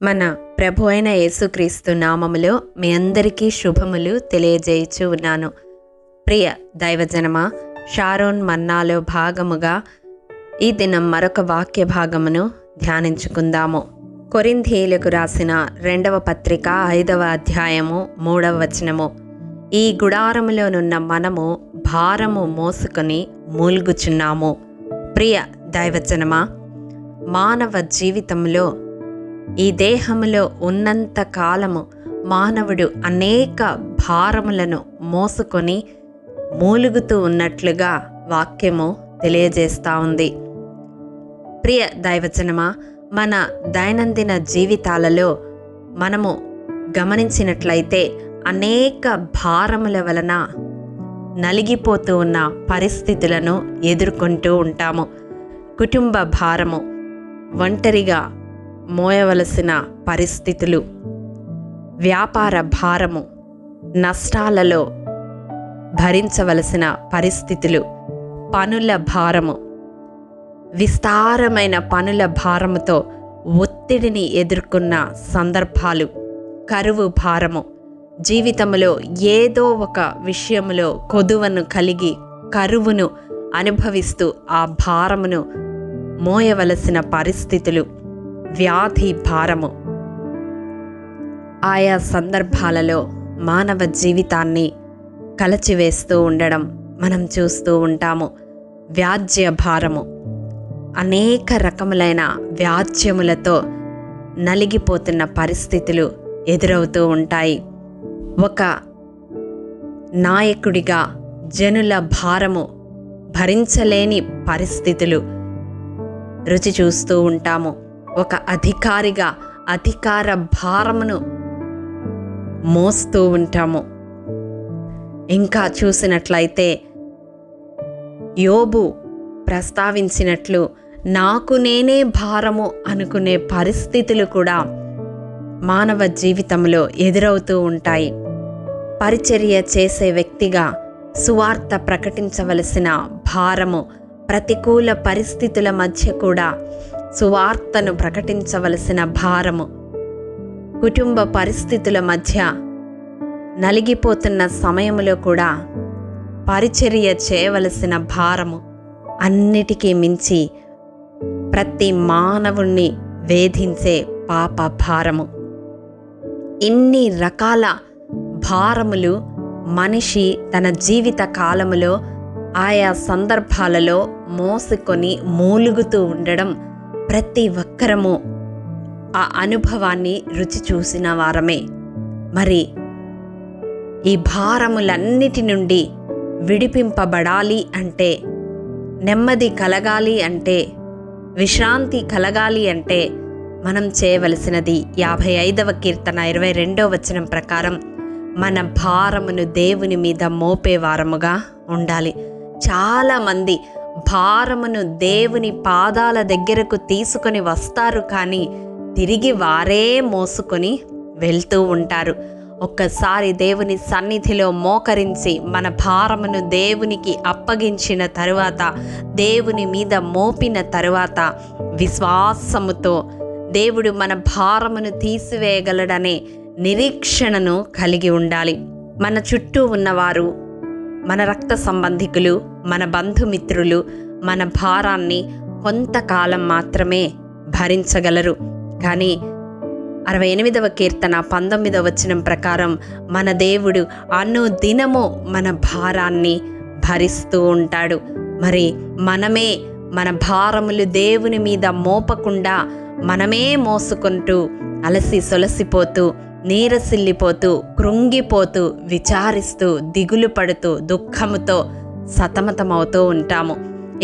మన ప్రభు అయిన యేసుక్రీస్తు నామములో మీ అందరికీ శుభములు తెలియజేయచ్చు ఉన్నాను. ప్రియ దైవజనమా, షారోన్ మన్నాలో భాగముగా ఈ దినం మరొక వాక్య భాగమును ధ్యానించుకుందాము. కొరింథీయులకు రాసిన 2వ పత్రిక 5వ అధ్యాయము 3వ వచనము. ఈ గుడారములోనున్న మనము భారము మోసుకొని మూల్గుచున్నాము. ప్రియ దైవజనమా, మానవ జీవితంలో ఈ దేహములో ఉన్నంత కాలము మానవుడు అనేక భారములను మోసుకొని మూలుగుతూ ఉన్నట్లుగా వాక్యము తెలియజేస్తూ ఉంది. ప్రియ దైవజనమా, మన దైనందిన జీవితాలలో మనము గమనించినట్లయితే అనేక భారముల వలన నలిగిపోతూ ఉన్న పరిస్థితులను ఎదుర్కొంటూ ఉంటాము. కుటుంబ భారము, ఒంటరిగా మోయవలసిన పరిస్థితులు, వ్యాపార భారము, నష్టాలలో భరించవలసిన పరిస్థితులు, పనుల భారము, విస్తారమైన పనుల భారముతో ఒత్తిడిని ఎదుర్కొన్న సందర్భాలు, కరువు భారము, జీవితంలో ఏదో ఒక విషయములో కొదువను కలిగి కరువును అనుభవిస్తూ ఆ భారమును మోయవలసిన పరిస్థితులు, వ్యాధి భారము. ఆయా సందర్భాలలో మానవ జీవితాన్ని కలచివేస్తూ ఉండడం మనం చూస్తూ ఉంటాము. వ్యాజ్య భారము, అనేక రకములైన వ్యాజ్యములతో నలిగిపోతున్న పరిస్థితులు ఎదురవుతూ ఉంటాయి. ఒక నాయకుడిగా జనుల భారము భరించలేని పరిస్థితులు రుచి చూస్తూ ఉంటాము. ఒక అధికారిగా అధికార భారమును మోస్తూ ఉంటాము. ఇంకా చూసినట్లయితే యోబు ప్రస్తావించినట్లు నాకు నేనే భారము అనుకునే పరిస్థితులు కూడా మానవ జీవితంలో ఎదురవుతూ ఉంటాయి. పరిచర్య చేసే వ్యక్తిగా సువార్త ప్రకటించవలసిన భారము, ప్రతికూల పరిస్థితుల మధ్య కూడా సువార్తను ప్రకటించవలసిన భారము, కుటుంబ పరిస్థితుల మధ్య నలిగిపోతున్న సమయంలో కూడా పరిచర్య చేయవలసిన భారము, అన్నిటికీ మించి ప్రతి మానవుణ్ణి వేధించే పాప భారము. ఇన్ని రకాల భారములు మనిషి తన జీవిత కాలములో ఆయా సందర్భాలలో మోసుకొని మూలుగుతూ ఉండడం ప్రతి ఒక్కరము ఆ అనుభవాన్ని రుచి చూసిన వారమే. మరి ఈ భారములన్నిటి నుండి విడిపింపబడాలి అంటే, నెమ్మది కలగాలి అంటే, విశ్రాంతి కలగాలి అంటే మనం చేయవలసినది 55వ కీర్తన 22వ వచనం ప్రకారం మన భారమును దేవుని మీద మోపేవారముగా ఉండాలి. చాలామంది భారమును దేవుని పాదాల దగ్గరకు తీసుకొని వస్తారు, కానీ తిరిగి వారే మోసుకొని వెళ్తూ ఉంటారు. ఒక్కసారి దేవుని సన్నిధిలో మోకరించి మన భారమును దేవునికి అప్పగించిన తరువాత, దేవుని మీద మోపిన తరువాత విశ్వాసముతో దేవుడు మన భారమును తీసివేయగలడనే నిరీక్షణను కలిగి ఉండాలి. మన చుట్టూ ఉన్నవారు, మన రక్త సంబంధికులు, మన బంధుమిత్రులు మన భారాన్ని కొంతకాలం మాత్రమే భరించగలరు. కానీ 68వ కీర్తన 19వ వచనం ప్రకారం మన దేవుడు అనుదినము మన భారాన్ని భరిస్తూ ఉంటాడు. మరి మనమే మన భారములు దేవుని మీద మోపకుండా మనమే మోసుకుంటూ అలసి సొలసిపోతూ, నీరసిల్లిపోతూ, కృంగిపోతూ, విచారిస్తూ, దిగులు పడుతూ, దుఃఖముతో సతమతమవుతూ ఉంటాము.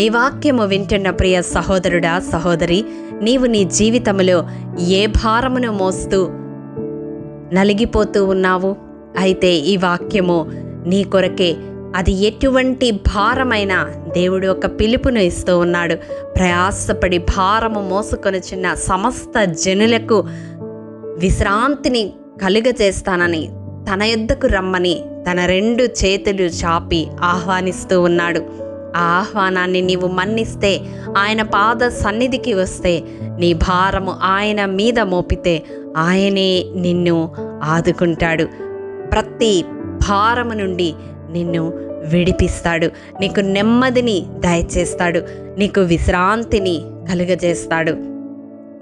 ఈ వాక్యము వింటున్న ప్రియ సహోదరుడా, సహోదరి, నీవు నీ జీవితంలో ఏ భారమును మోస్తూ నలిగిపోతూ ఉన్నావు? అయితే ఈ వాక్యము నీ కొరకే. అది ఎటువంటి భారమైనా దేవుడు ఒక పిలుపును ఇస్తూ ఉన్నాడు. ప్రయాసపడి భారము మోసుకొనుచున్న సమస్త జనులకు విశ్రాంతిని కలుగజేస్తానని తన యొద్దకు రమ్మని తన 2 చేతులు చాపి ఆహ్వానిస్తూ ఉన్నాడు. ఆ ఆహ్వానాన్ని నీవు మన్నిస్తే, ఆయన పాద సన్నిధికి వస్తే, నీ భారము ఆయన మీద మోపితే ఆయనే నిన్ను ఆదుకుంటాడు. ప్రతి భారము నుండి నిన్ను విడిపిస్తాడు. నీకు నెమ్మదిని దయచేస్తాడు. నీకు విశ్రాంతిని కలుగజేస్తాడు.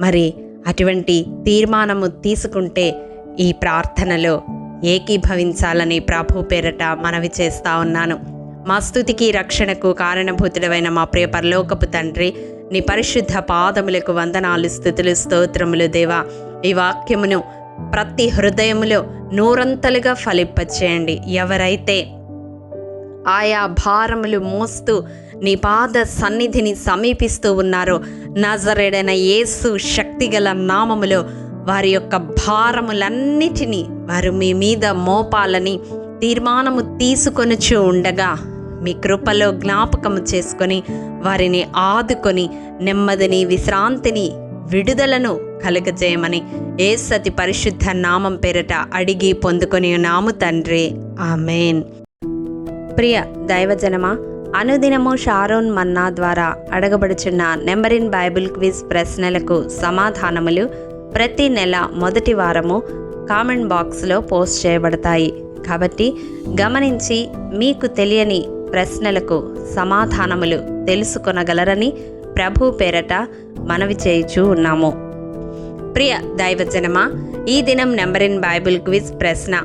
మరి అటువంటి తీర్మానము తీసుకుంటే ఈ ప్రార్థనలో ఏకీభవించాలని ప్రభు పేరట మనవి చేస్తా ఉన్నాను. మా స్తుతికి రక్షణకు కారణభూతుడైన మా ప్రియ పరలోకపు తండ్రి, నీ పరిశుద్ధ పాదములకు వందనాలు, స్తుతులు, స్తోత్రములు దేవా. ఈ వాక్యమును ప్రతి హృదయములో నూరంతలుగా ఫలింపచేయండి. ఎవరైతే ఆయా భారములు మోస్తూ నీ పాద సన్నిధిని సమీపిస్తూ ఉన్నారో, నజరేయుడైన యేసు శక్తిగల నామములో వారి యొక్క భారములన్నిటినీ వారు మీ మీద మోపాలని తీర్మానము తీసుకొనుచు ఉండగా, మీ కృపలో జ్ఞాపకము చేసుకొని వారిని ఆదుకొని నెమ్మదిని, విశ్రాంతిని, విడుదలను కలుగజేయమని యేసతి పరిశుద్ధ నామం పేరట అడిగి పొందుకొని ఉన్నాము తండ్రి. ఆమేన్. ప్రియ దైవజనమా, అనుదినము షారోన్ మన్నా ద్వారా అడగబడుచున్న నెంబర్ ఇన్ బైబిల్ క్విజ్ ప్రశ్నలకు సమాధానములు ప్రతి నెల మొదటి వారము కామెంట్ బాక్స్లో పోస్ట్ చేయబడతాయి. కాబట్టి గమనించి మీకు తెలియని ప్రశ్నలకు సమాధానములు తెలుసుకొనగలరని ప్రభు పేరట మనవి చేయుచూ ఉన్నాము. ప్రియ దైవజనమా, ఈ దినం నెంబర్ ఇన్ బైబిల్ క్విజ్ ప్రశ్న: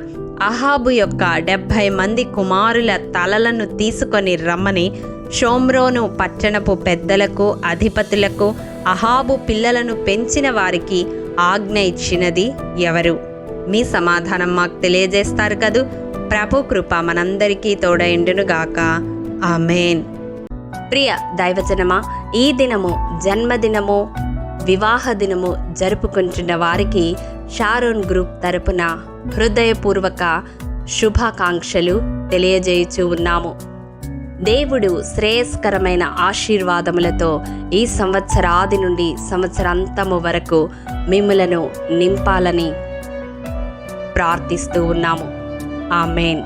అహాబు యొక్క 70 మంది కుమారుల తలలను తీసుకొని రమ్మని షోమ్రోను పట్టణపు పెద్దలకు, అధిపతులకు, అహాబు పిల్లలను పెంచిన వారికి ఆజ్ఞ ఇచ్చినది ఎవరు? మీ సమాధానం మాకు తెలియజేస్తారు కదూ. ప్రభు కృప మనందరికీ తోడైండునుగాక. ఆమేన్. ప్రియ దైవజనమా, ఈ దినము జన్మదినము, వివాహ దినము జరుపుకుంటున్న వారికి షారోన్ గ్రూప్ తరపున హృదయపూర్వక శుభాకాంక్షలు తెలియజేయుచూ ఉన్నాము. దేవుడు శ్రేయస్కరమైన ఆశీర్వాదములతో ఈ సంవత్సరాది నుండి సంవత్సరాంతము వరకు మిమ్ములను నింపాలని ప్రార్థిస్తూ ఉన్నాము. ఆమేన్.